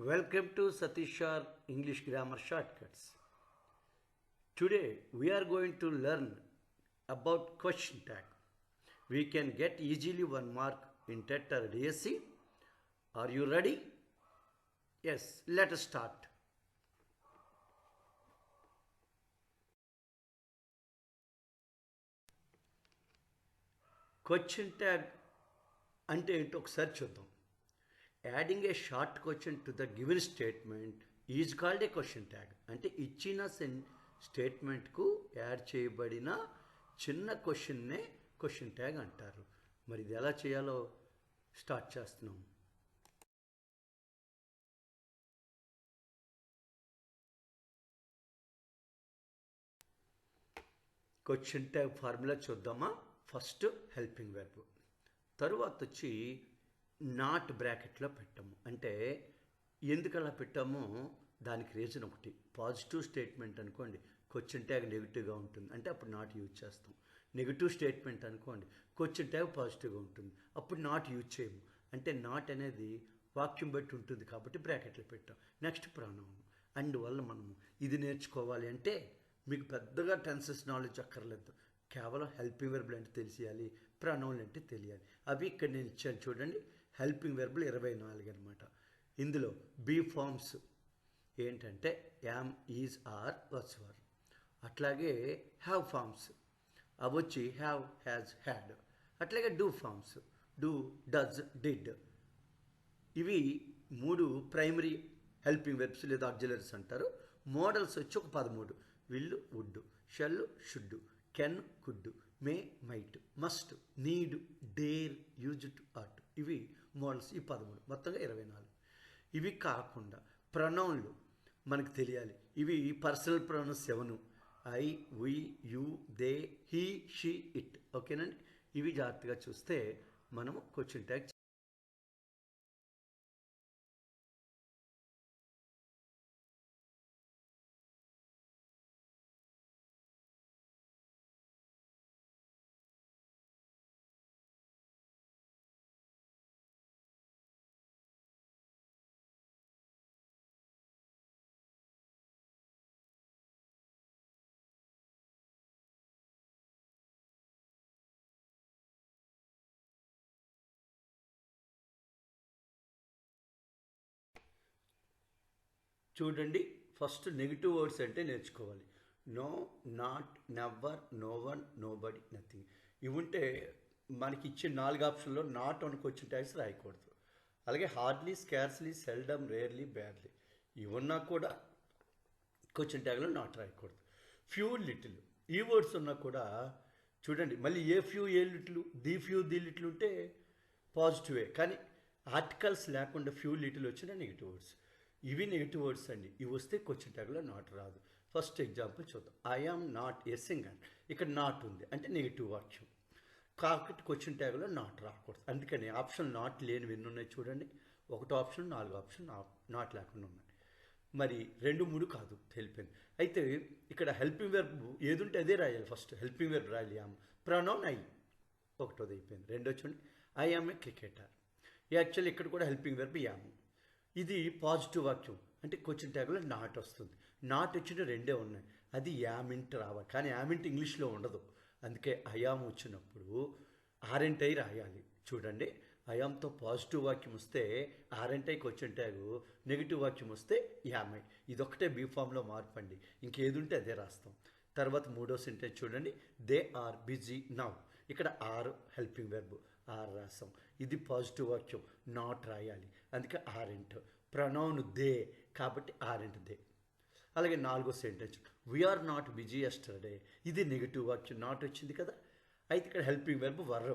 Welcome to Satishar English Grammar Shortcuts. Today we are going to learn about question tag. We can get easily 1 mark in TET or DSC. Are you ready? Yes, let us start. Question tag అంటే ఏంటో ఒకసారి చూద్దాం. Adding A short question to the given statement is called a question tag. అంటే ఇచ్చిన స్టేట్మెంట్కు add చేయబడిన చిన్న క్వశ్చన్నే question tag అంటారు. మరి ఇది ఎలా చేయాలో స్టార్ట్ చేస్తున్నాం. క్వశ్చన్ ట్యాగ్ ఫార్ములా చూద్దామా. ఫస్ట్ హెల్పింగ్ వెర్బ్, తరువాత వచ్చి నాట్ బ్రాకెట్లో పెట్టాము. అంటే ఎందుకు అలా పెట్టామో దానికి రీజన్ ఒకటి. పాజిటివ్ స్టేట్మెంట్ అనుకోండి, క్వశ్చన్ ట్యాగ్ నెగిటివ్గా ఉంటుంది, అంటే అప్పుడు నాట్ యూజ్ చేస్తాం. నెగిటివ్ స్టేట్మెంట్ అనుకోండి, క్వశ్చన్ ట్యాగ్ పాజిటివ్గా ఉంటుంది, అప్పుడు నాట్ యూజ్ చేయము. అంటే నాట్ అనేది వాక్యం బట్టి ఉంటుంది కాబట్టి బ్రాకెట్లో పెట్టాం. Next pronoun. అందువల్ల మనము ఇది నేర్చుకోవాలి అంటే మీకు పెద్దగా టెన్సెస్ నాలెడ్జ్ అక్కర్లేదు. కేవలం హెల్పింగ్ వెర్బులు అంటే తెలియాలి, ప్రొనౌన్లు అంటే తెలియాలి. అవి ఇక్కడ నేను ఇచ్చాను చూడండి. హెల్పింగ్ వెర్బులు 24 అనమాట. ఇందులో బీ ఫార్మ్స్ ఏంటంటే am, is, are, was, were. అట్లాగే హ్యావ్ ఫార్మ్స్ అవి వచ్చి హ్యావ్, హ్యాజ్, హ్యాడ్. అట్లాగే do forms do, does, did. ఇవి 3 ప్రైమరీ హెల్పింగ్ వెర్బ్స్ లేదా ఆక్సిలరీస్ అంటారు. మోడల్స్ వచ్చి ఒక 13. Will, would, shall, should, can, could, may, might, must, need, dare, used, ought. ఇవి మోడల్స్. ఈ 13 మొత్తంగా 24. ఇవి కాకుండా ప్రొనౌన్లు మనకు తెలియాలి. ఇవి personal pronouns 7. I, we, you, they, he, she, it. ఓకేనండి. ఇవి జాగ్రత్తగా చూస్తే మనము క్వశ్చన్ ట్యాగ్. చూడండి, ఫస్ట్ నెగిటివ్ వర్డ్స్ అంటే నేర్చుకోవాలి. No, not, never, no one, nobody, nothing. ఇవి ఉంటే మనకి ఇచ్చే 4 ఆప్షన్లో నాట్ అని క్వశ్చన్ ట్యాగ్స్ రాయకూడదు. అలాగే hardly, scarcely, seldom, rarely, badly ఇవన్నా కూడా క్వశ్చన్ ట్యాగ్లో నాట్ రాయకూడదు. ఫ్యూ, లిటిల్ ఈ వర్డ్స్ ఉన్నా కూడా చూడండి. మళ్ళీ a few, a little, the few, the little ఉంటే పాజిటివే, కానీ ఆర్టికల్స్ లేకుండా ఫ్యూ, లిటిల్ వచ్చిన నెగిటివ్ వర్డ్స్. ఇవి నెగిటివ్ వర్డ్స్ అండి. ఇవి వస్తే క్వశ్చన్ ట్యాగ్లో నాట్ రాదు. ఫస్ట్ ఎగ్జాంపుల్ చూద్దాం. I am not a singer. ఇక్కడ నాట్ ఉంది అంటే నెగిటివ్ వాక్యం కాబట్టి క్వశ్చన్ ట్యాగ్లో నాట్ రాకూడదు. అందుకని ఆప్షన్ నాట్ లేనివి ఎన్ని ఉన్నాయి చూడండి. 1 ఆప్షన్, 4 ఆప్షన్ నాట్ లేకుండా ఉన్నాయి. మరి 2, 3 కాదు, తెలిపింది. అయితే ఇక్కడ హెల్పింగ్ వెర్బ్ ఏది ఉంటే అదే రాయాలి. ఫస్ట్ హెల్పింగ్ వెర్బ్ రాయాలి. యామ్. Pronoun I. 1వది అయిపోయింది. 2 చూడండి. I am a cricketer. Actually ఇక్కడ కూడా హెల్పింగ్ వెర్బ్ యామ్. ఇది పాజిటివ్ వాక్యం అంటే క్వశ్చన్ ట్యాగ్లో నాట్ వస్తుంది. నాట్ వచ్చిన 2 ఉన్నాయి. అది యామింట్ రావాలి, కానీ యామింట్ ఇంగ్లీష్లో ఉండదు. అందుకే అయామ్ వచ్చినప్పుడు ఆర్ఎంటై రాయాలి. చూడండి, అయాంతో పాజిటివ్ వాక్యం వస్తే ఆర్ఎంటై క్వశ్చన్ ట్యాగు, నెగిటివ్ వాక్యం వస్తే యామై. ఇదొక్కటే బీ ఫామ్లో మార్పండి, ఇంకేది ఉంటే అదే రాస్తాం. తర్వాత 3వ సెంటెన్స్ చూడండి. They are busy now. ఇక్కడ ఆర్ హెల్పింగ్ వెర్బ్, ఆర్ రాసాం. ఇది పాజిటివ్ వాక్యం, నాట్ రాయాలి, అందుకే ఆరెంట్. ప్రొనౌన్ దే కాబట్టి ఆరెంట్ దే. అలాగే 4వ sentence. We are not busy yesterday. ఇది నెగిటివ్ వాక్యం, నాట్ వచ్చింది కదా. అయితే ఇక్కడ హెల్పింగ్ వెర్బ్ వర్.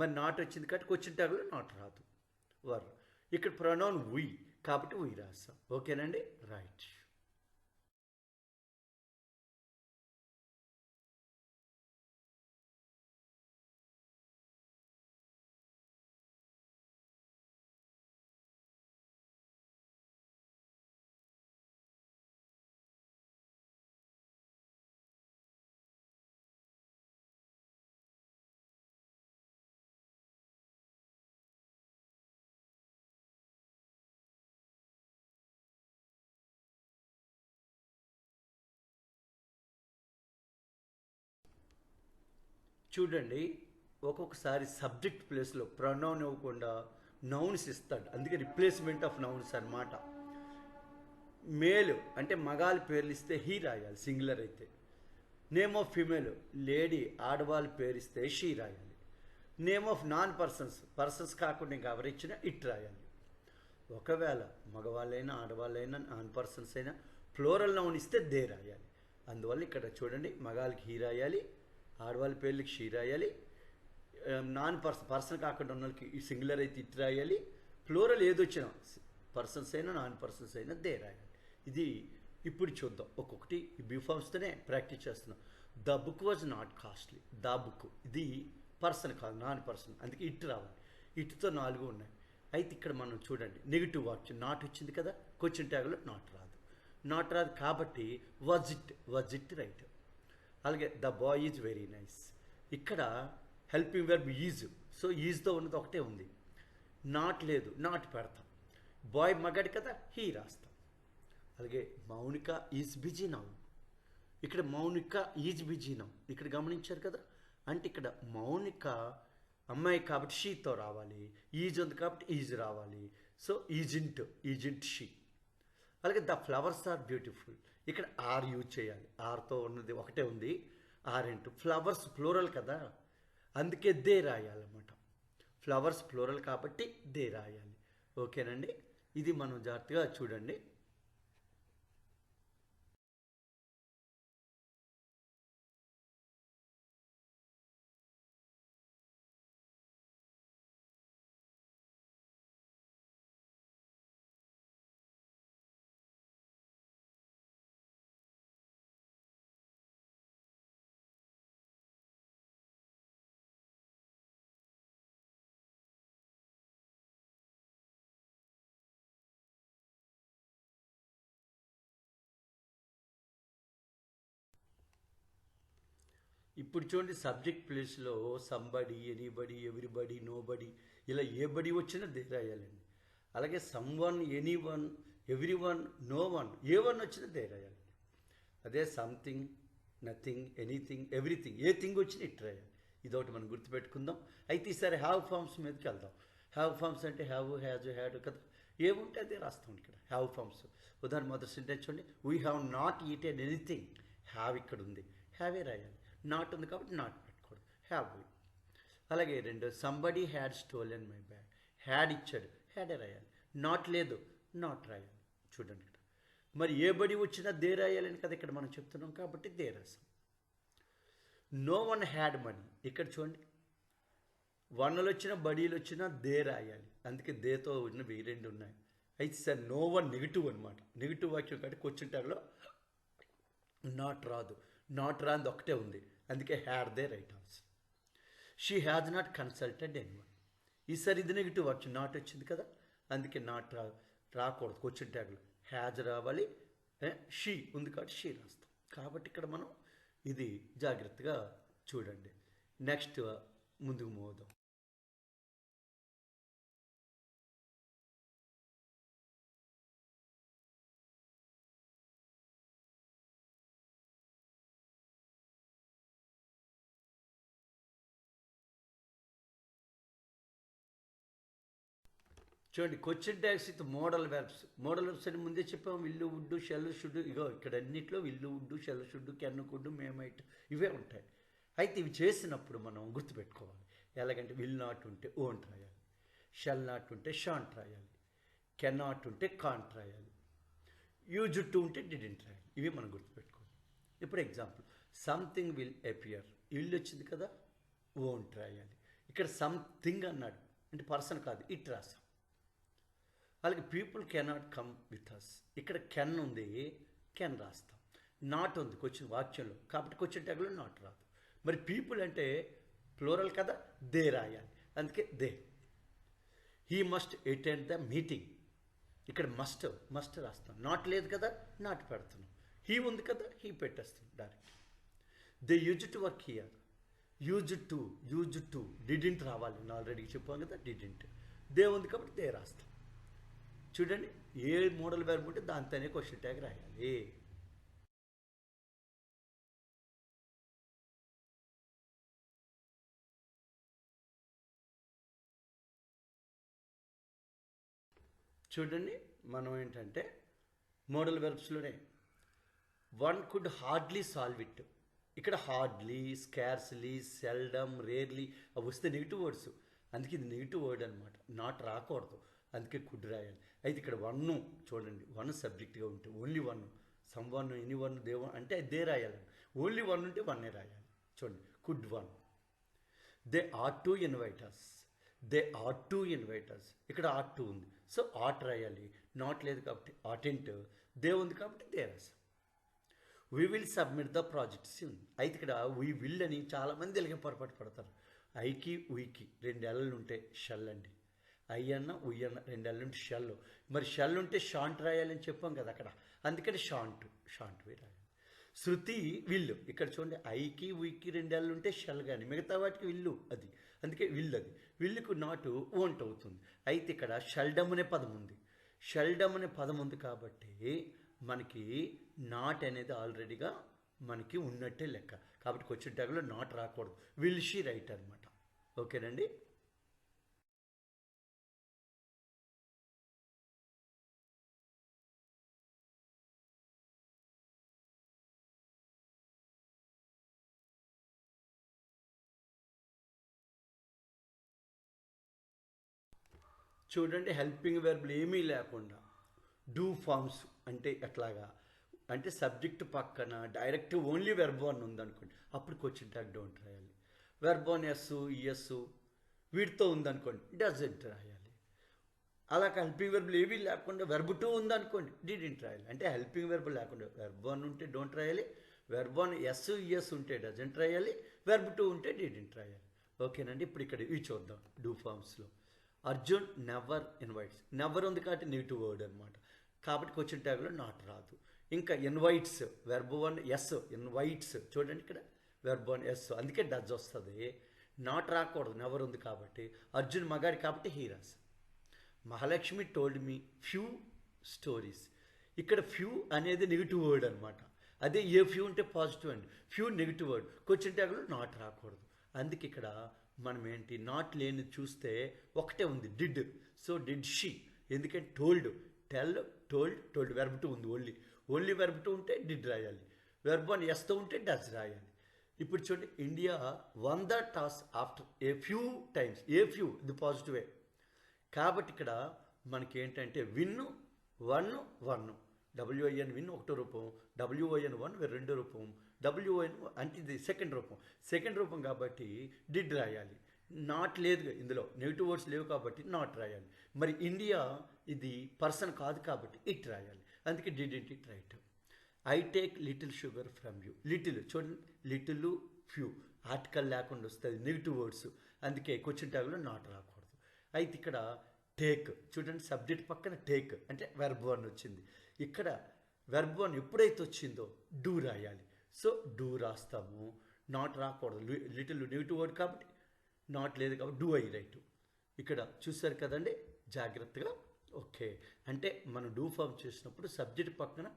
మరి నాట్ వచ్చింది కాబట్టి క్వశ్చన్ ట్యాగ్లో నాట్ రాదు, వర్. ఇక్కడ ప్రొనౌన్ వీ కాబట్టి వీ రాస్తాం. ఓకేనండి, రైట్. చూడండి, ఒక్కొక్కసారి సబ్జెక్ట్ ప్లేస్లో ప్రొనౌన్ ఇవ్వకుండా నౌన్స్ ఇస్తాడు, అందుకే రిప్లేస్మెంట్ ఆఫ్ నౌన్స్ అన్నమాట. మేలు అంటే మగాళ్ళ పేర్లు ఇస్తే హీ రాయాలి సింగులర్ అయితే. నేమ్ ఆఫ్ ఫిమేల్ లేడీ ఆడవాళ్ళ పేరు ఇస్తే షీ రాయాలి. నేమ్ ఆఫ్ నాన్ పర్సన్స్ కాకుండా ఇంకా ఎవరు ఇచ్చినా ఇట్ రాయాలి. ఒకవేళ మగవాళ్ళైనా ఆడవాళ్ళైనా నాన్ పర్సన్స్ అయినా ఫ్లోరల్ నౌన్ ఇస్తే దే రాయాలి. అందువల్ల ఇక్కడ చూడండి, మగాళ్ళకి హీ రాయాలి, ఆడవాళ్ళ పేర్లకి షీ రాయాలి, నాన్ పర్సన్ కాకుండా ఉన్న వాళ్ళకి సింగులర్ అయితే ఇట్ రాయాలి, ఫ్లోరల్ ఏదొచ్చినా పర్సన్స్ అయినా నాన్ పర్సన్స్ అయినా దే రాయాలి. ఇది ఇప్పుడు చూద్దాం ఒక్కొక్కటి. ఈ బీఫామ్స్తోనే ప్రాక్టీస్ చేస్తున్నాం. The book was not costly. The book ఇది పర్సన్ కాదు, నాన్ పర్సన్, అందుకే ఇట్ రావాలి. ఇటుతో 4 ఉన్నాయి. అయితే ఇక్కడ మనం చూడండి, నెగిటివ్ వాక్యం నాట్ వచ్చింది కదా, క్వశ్చన్ ట్యాగ్లో నాట్ రాదు కాబట్టి వాజ్ ఇట్ రైట్. అలాగే the boy is very nice. ఇక్కడ హెల్పింగ్ వెర్బ్ ఈజ్, సో ఈజ్తో ఉన్నది ఒకటే ఉంది, నాట్ లేదు, నాట్ పెడతాం. బాయ్ మగాడు కదా, హీ రాస్తాం. అలాగే మౌనిక ఈజ్ బిజీ నౌ. ఇక్కడ మౌనిక ఈజ్ బిజీ నౌ, ఇక్కడ గమనించారు కదా. అంటే ఇక్కడ మౌనిక అమ్మాయి కాబట్టి షీతో రావాలి, ఈజ్ ఉంది కాబట్టి ఈజ్ రావాలి, సో ఈజింట్ షీ. అలాగే ద ఫ్లవర్స్ ఆర్ బ్యూటిఫుల్, ఇక్కడ ఆర్ యూజ్ చేయాలి, ఆర్తో ఉన్నది ఒకటే ఉంది, ఆర్ ఫ్లవర్స్ ప్లూరల్ కదా, అందుకే దే రాయాలన్నమాట. ఫ్లవర్స్ ప్లూరల్ కాబట్టి దే రాయాలి. ఓకేనండి, ఇది మనం జాగ్రత్తగా చూడండి. ఇప్పుడు చూడండి, సబ్జెక్ట్ ప్లేస్లో సంబడి, ఎనీబడి, ఎవ్రీబడి, నోబడి, ఇలా ఏ బడి వచ్చినా దే రాయాలండి. అలాగే someone, anyone, everyone, no one, ఏ వన్ వచ్చినా దే రాయాలి. అదే సంథింగ్, నథింగ్, ఎనీథింగ్, ఎవ్రీథింగ్, ఏ థింగ్ వచ్చినా ఇట్ రాయాలి. ఇదొకటి మనం గుర్తుపెట్టుకుందాం. అయితే ఈసారి హ్యావ్ ఫార్మ్స్ మీదకి వెళ్దాం. హ్యావ్ ఫార్మ్స్ అంటే హ్యావ్, హ్యాజ్, హ్యాడ్ కదా, ఏముంటే అదే రాస్తాం ఇక్కడ హ్యావ్ ఫార్మ్స్. ఉదాహరణ మొదటి సెంటెన్స్ చూడండి, we have not eaten anything. Have ఇక్కడ ఉంది, హ్యావే రాయాలి. నాట్ ఉంది కాబట్టి నాట్ పెట్టుకోవడం, హ్యావ్. అలాగే రెండు, somebody had stolen my bag. Had ఇచ్చాడు, హ్యాడే రాయాలి. నాట్ లేదు, నాట్ రాయాలి. చూడండి ఇక్కడ మరి ఏ బడి వచ్చినా దే రాయాలని కదా ఇక్కడ మనం చెప్తున్నాం, కాబట్టి దే రాసాం. నో వన్ హ్యాడ్ మనీ, ఇక్కడ చూడండి, వన్నులు వచ్చినా బడీలు వచ్చినా దే రాయాలి, అందుకే దేతో ఉన్నవి 2 ఉన్నాయి. అయితే సార్ నో వన్ నెగిటివ్ అనమాట, నెగిటివ్ వాక్యం కాబట్టి క్వశ్చన్ ట్యాగ్లో నాట్ రాదు, నాట్ రాంది ఒకటే ఉంది, అందుకే had they right answer. She has not consulted anyone. ఈసారి ఇది నెగిటివ్ వాక్యం, నాట్ వచ్చింది కదా, అందుకే నాట్ రాకూడదు, క్వశ్చన్ ట్యాగ్లో హ్యాజ్ రావాలి. షీ ఉంది కాబట్టి షీ రాస్తాం. కాబట్టి ఇక్కడ మనం ఇది జాగ్రత్తగా చూడండి. నెక్స్ట్ ముందుకు మోదాం. చూడండి, question tags with model verbs. Model verbs అని ముందే చెప్పాము, విల్లు, వుడ్డు, షెల్, షుడ్. ఇగో ఇక్కడ అన్నింటిలో will, would, shall, should, can, could, may might ఇవే ఉంటాయి. అయితే ఇవి చేసినప్పుడు మనం గుర్తుపెట్టుకోవాలి. ఎలాగంటే విల్ నాట్ ఉంటే ఓంట్ రాయాలి, షెల్ నాట్ ఉంటే షాంట్ రాయాలి, కెన్ నాట్ ఉంటే కాంట్ రాయాలి, యూజ్ టు ఉంటే డిడెంట్ రాయాలి. ఇవి మనం గుర్తుపెట్టుకోవాలి. ఇప్పుడు example, something will appear, will వచ్చింది కదా, ఓంట్ రాయాలి. ఇక్కడ సంథింగ్ అన్నాడు అంటే పర్సన్ కాదు, ఇట్ రాసాం. అలాగే people cannot come with us, ఇక్కడ కెన్ ఉంది, కెన్ రాస్తాం. నాట్ ఉంది క్వశ్చన్ వాక్యంలో కాబట్టి క్వశ్చన్ ట్యాగ్లో నాట్ రాదు. మరి పీపుల్ అంటే ప్లూరల్ కదా, దే రాయాలి, అందుకే they. He must attend the meeting, ఇక్కడ మస్ట్ రాస్తాం. నాట్ లేదు కదా, నాట్ పెడుతున్నాం. హీ ఉంది కదా, హీ పెట్టేస్తున్నాం direct. They use to work here, use to didn't రావాలి, నేను ఆల్రెడీ చెప్పాను కదా, డిడింట్. దే ఉంది కాబట్టి దే రాస్తాం. చూడండి, ఏ మోడల్ వెర్బ్ ఉంటే దాంతోనే క్వశ్చన్ ట్యాగ్ రాయాలి. చూడండి, మనం ఏంటంటే మోడల్ వెర్బ్స్లోనే one could hardly solve it. ఇక్కడ హార్డ్లీ, స్కార్స్లీ, సెల్డమ్, రేర్లీ అవి వస్తే నెగిటివ్ వర్డ్స్. అందుకే ఇది నెగిటివ్ వర్డ్ అనమాట. నాట్ రాకూడదు, అందుకే కుడ్ రాయాలి. అయితే ఇక్కడ వన్ చూడండి, వన్ సబ్జెక్ట్గా ఉంటే only one, some one, any one, దేవ అంటే దే రాయాలి. ఓన్లీ వన్ ఉంటే వన్నే రాయాలి. చూడండి, could one. They are to invite us. They are to invite us. ఇక్కడ ఆర్ టు ఉంది, సో ఆట్ రాయాలి. నాట్ లేదు కాబట్టి ఆటెంట్. దే ఉంది కాబట్టి దే రాసాం. We will submit the projects. అయితే ఇక్కడ వీ విల్ అని చాలామంది ఇలాగే పొరపాటు పడతారు. ఐకి ఉయికి 2 ఎల్లు ఉంటే షెల్ అండి. ఐ అన్న ఉయ్ అన్న 2 ఎల్లు ఉంటే షెల్. మరి షెల్ ఉంటే షాంట్ రాయాలని చెప్పాం కదా అక్కడ, అందుకని షాంట్ వే రాయాలి. శృతి విల్లు. ఇక్కడ చూడండి, ఐకి ఉయికి 2 ఎల్లు ఉంటే షెల్, కానీ మిగతా వాటికి విల్లు అది, అందుకే విల్లు. అది విల్లుకు నాటు ఓంట్ అవుతుంది. అయితే ఇక్కడ షెల్డమ్ అనే పదం ఉంది. షెల్డమ్ అనే పదం ఉంది కాబట్టి మనకి నాట్ అనేది ఆల్రెడీగా మనకి ఉన్నట్టే లెక్క. కాబట్టి క్వశ్చన్ ట్యాగ్లో నాట్ రాకూడదు, విల్ షీ రైట్ అనమాట. ఓకేనండి. చూడండి, హెల్పింగ్ వెర్బ్లు ఏమీ లేకుండా డూ ఫార్మ్స్ అంటే ఎట్లాగా అంటే సబ్జెక్ట్ పక్కన డైరెక్ట్ ఓన్లీ వెర్బ్ వన్ ఉందనుకోండి, అప్పుడు క్వశ్చన్ ట్యాగ్ డోంట్ రాయాలి. వెర్బ్ వన్ ఎస్, ఈఎస్ వీటితో ఉందనుకోండి డజంట్ రాయాలి. అలా హెల్పింగ్ వెర్బ్లు ఏవీ లేకుండా వెర్బ్ టూ ఉందనుకోండి డిడింట్ రాయాలి. అంటే హెల్పింగ్ వెర్బ్ లేకుండా వెర్బ్ వన్ ఉంటే డోంట్ రాయాలి, వెర్బ్ వన్ ఎస్ ఈఎస్ ఉంటే డజంట్ రాయాలి, వెర్బ్ టూ ఉంటే డిడింట్ రాయాలి. ఓకేనండి. ఇప్పుడు ఇక్కడ ఇవి చూద్దాం. డూ ఫార్మ్స్లో అర్జున్ నెవర్ ఇన్వైట్స్. నెవర్ ఉంది కాబట్టి నెగిటివ్ వర్డ్ అనమాట, కాబట్టి క్వశ్చన్ ట్యాగ్లో నాట్ రాదు. ఇంకా invites, verb one S, invites చూడండి ఇక్కడ వెర్బ్ వన్ ఎస్, అందుకే డజ్ వస్తుంది. నాట్ రాకూడదు, నెవర్ ఉంది కాబట్టి. అర్జున్ మగాడి కాబట్టి హీ రాస్. Mahalakshmi told me few stories. ఇక్కడ ఫ్యూ అనేది నెగిటివ్ వర్డ్ అనమాట. అదే ఏ ఫ్యూ ఉంటే పాజిటివ్ అండి, ఫ్యూ నెగిటివ్ వర్డ్. క్వశ్చన్ ట్యాగ్లో నాట్ రాకూడదు. అందుకే ఇక్కడ మనం ఏంటి నాట్ లేని చూస్తే ఒకటే ఉంది, డిడ్. సో డిడ్ షీ, ఎందుకంటే told, tell, told verb two ఉంది. ఓన్లీ వెర్బ్ టూ ఉంటే డిడ్ రాయాలి. వెర్బ్ వన్ ఎస్తో ఉంటే డస్ రాయాలి. ఇప్పుడు చూడండి, India one the toss after a few times. A few ఇది పాజిటివే కాబట్టి ఇక్కడ మనకి ఏంటంటే విన్ వన్ డబ్ల్యూఐఎన్ విన్ ఒకటో రూపం, డబ్ల్యూఐఎన్ వన్ రెండో రూపం, డబ్ల్యూఐఎన్ అంటే ఇది సెకండ్ రూపం కాబట్టి డిడ్ రాయాలి. నాట్ లేదు ఇందులో, నెగిటివ్ వర్డ్స్ లేవు కాబట్టి నాట్ రాయాలి. మరి ఇండియా ఇది పర్సన్ కాదు కాబట్టి ఇట్ రాయాలి, అందుకే did it right. I take little sugar from you. Little చూడండి, లిటిల్ ఫ్యూ ఆర్టికల్ లేకుండా వస్తుంది, నెగిటివ్ వర్డ్స్, అందుకే క్వశ్చన్ ట్యాగ్లో నాట్ రాకూడదు. అయితే ఇక్కడ టేక్ చూడండి, సబ్జెక్ట్ పక్కన టేక్ అంటే వెర్బ్ వన్ వచ్చింది. ఇక్కడ వెర్బ్ వన్ ఎప్పుడైతే వచ్చిందో డూ రాయాలి. సో డూ రాస్తాము, నాట్ రాకూడదు. లిటిల్ నెగిటివ్ వర్డ్ కాబట్టి నాట్ లేదు కాబట్టి డూ ఐ రైట్. ఇక్కడ చూసారు కదండి జాగ్రత్తగా. ఓకే, అంటే మనం డూ ఫార్మ్ చేసినప్పుడు సబ్జెక్ట్ పక్కన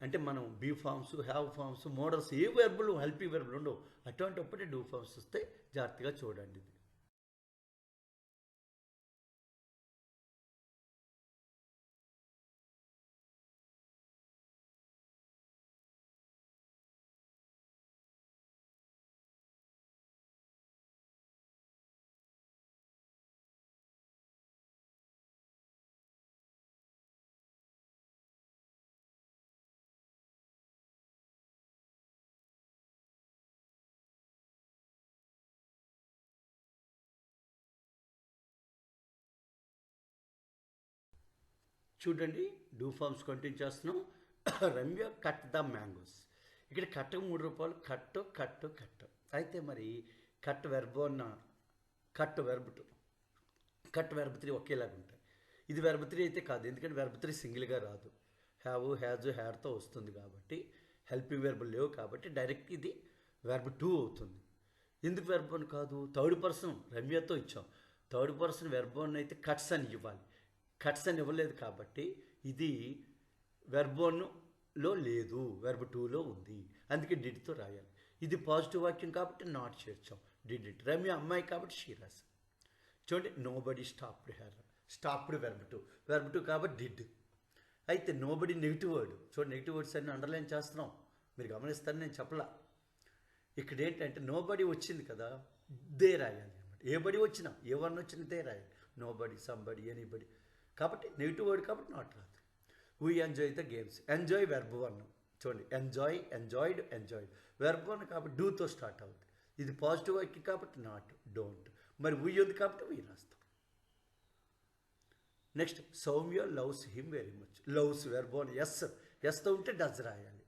అంటే మనం be forms, have forms, models ఏ వెర్బులు హెల్పింగ్ వెర్బులు ఉండవు. అటువంటిప్పుడే డూ ఫార్మ్స్ వస్తే జాగ్రత్తగా చూడండి. ఇది చూడండి, డూ ఫార్మ్స్ కంటిన్యూ చేస్తున్నాం. Ramya cut the mangoes. ఇక్కడ కట్టకు 3 రూపాయలు, కట్టు. అయితే మరి cut verb one, cut verb two, cut verb three ఒకేలాగా ఉంటాయి. ఇది వెర్బ్ త్రీ అయితే కాదు, ఎందుకంటే వెర్బ్ త్రీ సింగిల్గా రాదు, హ్యావ్, హ్యాజ్, హ్యాడ్తో వస్తుంది కాబట్టి. హెల్పింగ్ వెర్బులు లేవు కాబట్టి డైరెక్ట్ ఇది వెర్బ్ టూ అవుతుంది. ఎందుకు వెర్బ్ వన్ కాదు? థర్డ్ పర్సన్ రమ్యతో ఇచ్చాం. థర్డ్ పర్సన్ వెర్బ్ వన్ అయితే కట్స్ అని ఇవ్వాలి, కట్స్ అని ఇవ్వలేదు కాబట్టి ఇది వెర్బ్ వన్లో లేదు, వెర్బ్ టూలో ఉంది, అందుకే డిడ్తో రాయాలి. ఇది పాజిటివ్ వాక్యం కాబట్టి నాట్ చేర్చాం, డిడ్ ఇట్. రమ్య అమ్మాయి కాబట్టి షీ రాసాం. చూడండి, nobody stopped her. Stopped verb two కాబట్టి డిడ్. అయితే నోబడి నెగిటివ్ వర్డ్. చూడండి నెగిటివ్ వర్డ్స్ అన్ని అండర్లైన్ చేస్తున్నాం, మీరు గమనిస్తారని నేను చెప్పలా. ఇక్కడ ఏంటంటే నోబడి వచ్చింది కదా, దే రాయాలి అనమాట. ఏ బడి వచ్చినా, ఏ వన్ వచ్చినా దే రాయాలి. Nobody, somebody, anybody. కాబట్టి నెగిటివ్ వర్డ్ కాబట్టి నాట్ రాదు. We enjoy the games. Enjoy verb one. చూడండి ఎంజాయ్, ఎంజాయిడ్. వెర్బ్ వన్ కాబట్టి డూతో స్టార్ట్ అవుతుంది. ఇది పాజిటివ్ వాక్యం కాబట్టి నాట్, డోంట్. మరి వీ ఉంది కాబట్టి వీ రాస్తాం. Next Soumya loves him very much. Loves verb one ఎస్తో ఉంటే డస్ రాయాలి.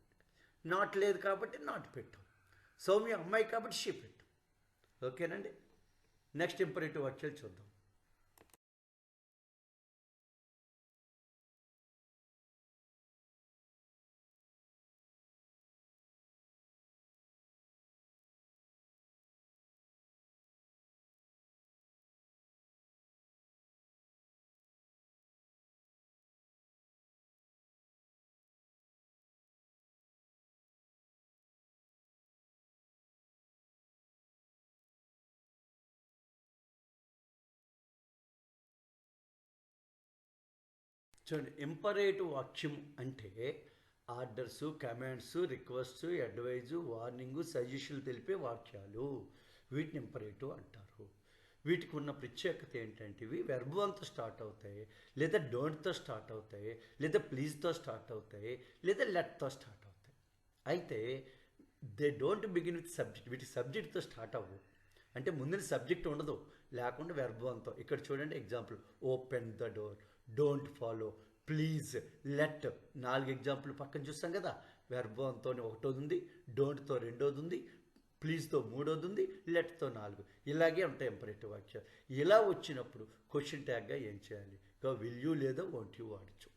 నాట్ లేదు కాబట్టి నాట్ పెట్టాం. సౌమ్య అమ్మాయి కాబట్టి షీ పెట్టు. ఓకేనండి. నెక్స్ట్ ఇంపరేటివ్ వాక్యాలు చూద్దాం. చూడండి ఇంపరేటివ్ వాక్యం అంటే orders, commands, requests, advice, warning, సజెషన్లు తెలిపే వాక్యాలు. వీటిని ఇంపరేటివ్ అంటారు. వీటికి ఉన్న ప్రత్యేకత ఏంటంటే ఇవి వెర్బ్ వన్తో స్టార్ట్ అవుతాయి, లేదా డోంట్తో స్టార్ట్ అవుతాయి, లేదా ప్లీజ్తో స్టార్ట్ అవుతాయి, లేదా లెట్తో స్టార్ట్ అవుతాయి. అయితే they don't begin with subject. వీటి సబ్జెక్ట్తో స్టార్ట్ అవ్వు. అంటే ముందున సబ్జెక్ట్ ఉండదు, లేకుండా వెర్బ్ వన్తో. ఇక్కడ చూడండి example, open the door, don't follow, please, let. 4 example పక్కన చూస్తాం కదా. వెర్బ్ వన్తో ఒకటోది ఉంది, డోంట్తో రెండోది ఉంది, ప్లీజ్తో మూడోది ఉంది, లెట్తో 4. ఇలాగే ఉంటాయి ఇంపరేటివ్ వాక్యాలు. ఇలా వచ్చినప్పుడు క్వశ్చన్ ట్యాగ్గా ఏం చేయాలి? విల్ యూ లేదా వోంట్ యూ వాడచ్చు.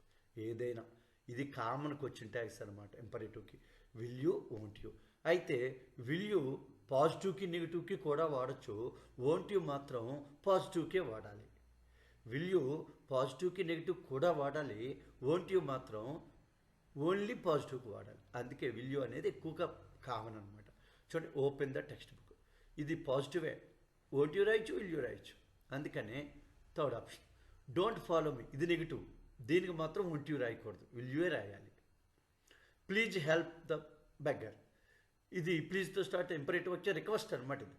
ఏదైనా ఇది కామన్ క్వశ్చన్ ట్యాగ్స్ అనమాట ఇంపరేటివ్కి. Will you, won't you. అయితే విల్ యూ పాజిటివ్కి నెగిటివ్కి కూడా వాడచ్చు. వోంట్ యూ మాత్రం పాజిటివ్కే వాడాలి. విల్ యూ పాజిటివ్కి నెగిటివ్ కూడా వాడాలి. వోంట్ యూ మాత్రం ఓన్లీ పాజిటివ్కి వాడాలి. అందుకే విల్ యూ అనేది ఎక్కువగా కామన్ అనమాట. చూడండి ఓపెన్ ద టెక్స్ట్ బుక్, ఇది పాజిటివే. వోంట్ యూ రాయొచ్చు, విల్ యూ రాయొచ్చు. అందుకనే third option. Don't follow me, ఇది నెగిటివ్, దీనికి మాత్రం వోంట్ యూ రాయకూడదు, విల్ యూ రాయాలి. ప్లీజ్ హెల్ప్ ద బెగ్గర్, ఇది ప్లీజ్తో స్టార్ట్ ఇంపరేటివ్ వచ్చే రిక్వెస్ట్ అనమాట ఇది.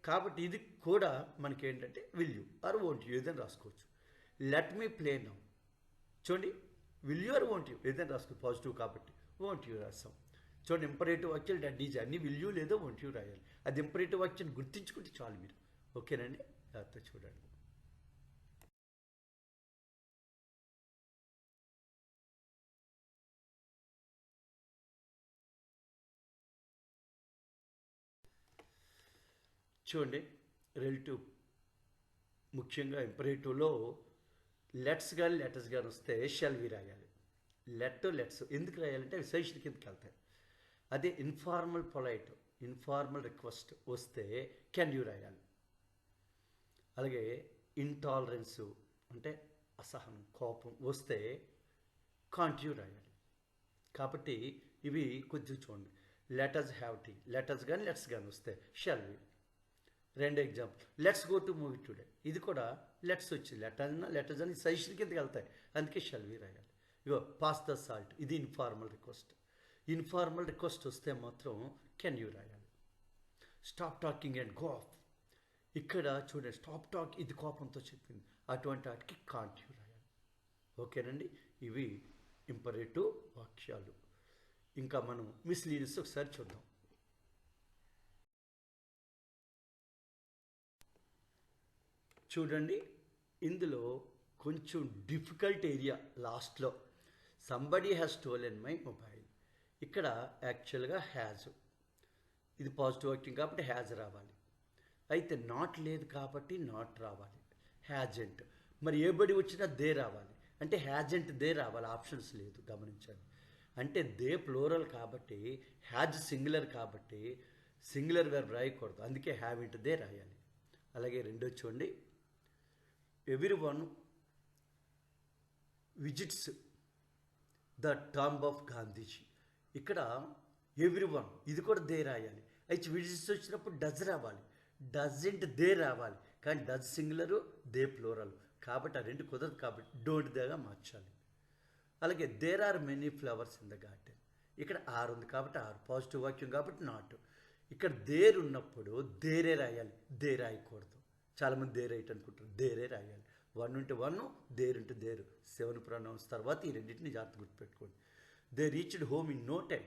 కాబట్టి ఇది కూడా మనకి ఏంటంటే will you or won't you ఏదైనా రాసుకోవచ్చు. లెట్ మీ ప్లే నౌ, చూడండి will you or won't you ఏదైనా రాసుకోవచ్చు, పాజిటివ్ కాబట్టి వోంట్ యూ రాస్తాం. చూడండి ఇంపరేటివ్ వాక్యాలు డీజీ అన్ని విల్ యూ లేదా వోంట్ యూ రాయాలి. అది ఇంపరేటివ్ వాక్యాన్ని గుర్తించుకుంటే చాలు మీరు. ఓకేనండి, జాగ్రత్త చూడండి. చూడండి రిలేటివ్ ముఖ్యంగా ఇంపరేటివ్లో లెట్స్ కానీ లెటర్స్ కానీ వస్తే షెల్ వి రాయాలి. లెట్స్ ఎందుకు రాయాలంటే అవి సజెషన్ కిందకి వెళ్తాయి. అదే ఇన్ఫార్మల్ పొలైట్, ఇన్ఫార్మల్ రిక్వెస్ట్ వస్తే కెన్ యూ రాయాలి. అలాగే ఇంటాలరెన్సు అంటే అసహనం, కోపం వస్తే కాంట్ యూ రాయాలి. కాబట్టి ఇవి కొంచెం చూడండి. లెటర్స్ హ్యావ్ టీ, లెటర్స్ కానీ లెట్స్ కానీ వస్తే shall we. 2 example, let's go to movie today, ఇది కూడా లెట్స్ వచ్చింది. లెటర్స్ అని సజెషన్ కిందకి వెళ్తాయి, అందుకే షెల్ వి రాయాలి. ఇగో పాస్ ద సాల్ట్, ఇది ఇన్ఫార్మల్ రిక్వెస్ట్. ఇన్ఫార్మల్ రిక్వెస్ట్ వస్తే మాత్రం కెన్ యూ రాయాలి. Stop talking and go of, ఇక్కడ చూడండి స్టాప్ టాక్, ఇది కోపంతో చెప్పింది, అటువంటి వాటికి కాంట్ యూ రాయాలి. ఓకేనండి, ఇవి ఇంపరేటివ్ వాక్యాలు. ఇంకా మనం మిస్లీనియస్ ఒకసారి చూద్దాం. చూడండి ఇందులో కొంచెం డిఫికల్ట్ ఏరియా లాస్ట్లో. Somebody has stolen my mobile, ఇక్కడ యాక్చువల్గా హ్యాజ్, ఇది పాజిటివ్ వాక్యం కాబట్టి హ్యాజ్ రావాలి. అయితే నాట్ లేదు కాబట్టి నాట్ రావాలి. హ్యాజెంట్, మరి ఏ బడి వచ్చినా దే రావాలి. అంటే హ్యాజెంట్ దే రావాలి, ఆప్షన్స్ లేదు, గమనించండి. అంటే దే ప్లోరల్ కాబట్టి, హ్యాజ్ సింగులర్ కాబట్టి సింగులర్ వెర్బ్ రాయకూడదు, అందుకే హ్యావ్ ఇంట్ దే రాయాలి. అలాగే రెండో చూడండి, every one visits the tomb of Gandhiji, ఇక్కడ ఎవ్రీ వన్ ఇది కూడా దే రాయాలి. అయితే విజిట్స్ వచ్చినప్పుడు డజ్ రావాలి, డజంట్ దే రావాలి. కానీ డస్ సింగులరు, దే ప్లోరల్. కాబట్టి ఆ రెండు కుదరదు, కాబట్టి డోంట్ దేగా మార్చాలి. అలాగే there are many flowers in the garden. ఇక్కడ ఆర్ ఉంది కాబట్టి ఆర్, పాజిటివ్ వాక్యం కాబట్టి నాట్. ఇక్కడ దేర్ ఉన్నప్పుడు దేరే రాయాలి, దే రాయకూడదు. చాలామంది దే రైట్ అనుకుంటారు, దేరే రాయాలి. వన్ ఉంటే వన్, దేర్ ఉంటే దేరు. 7 ప్రొనౌన్స్ తర్వాత ఈ రెండింటిని జాగ్రత్త గుర్తుపెట్టుకోండి. They reached home in no time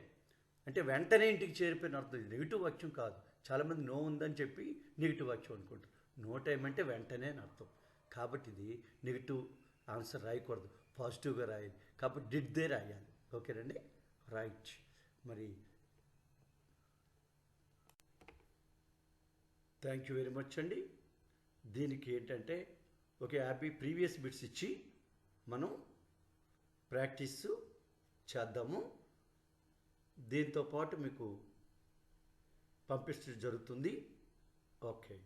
అంటే వెంటనే ఇంటికి చేరిపోయిన అర్థం. నెగిటివ్ వాక్యం కాదు. చాలామంది నో ఉందని చెప్పి నెగిటివ్ వాక్యం అనుకుంటారు. నో టైం అంటే వెంటనే అని అర్థం. కాబట్టి ఇది నెగిటివ్ ఆన్సర్ రాయకూడదు, పాజిటివ్గా రాయాలి. కాబట్టి డిడ్ దే రాయాలి. ఓకేనండి, రైట్. మరి థ్యాంక్ యూ వెరీ మచ్ అండి. దీనికి ఏంటంటే ఒక 50 ప్రీవియస్ బిట్స్ ఇచ్చి మనం ప్రాక్టీస్ చేద్దాము. దీంతో పాటు మీకు పంపించడం జరుగుతుంది. ఓకే.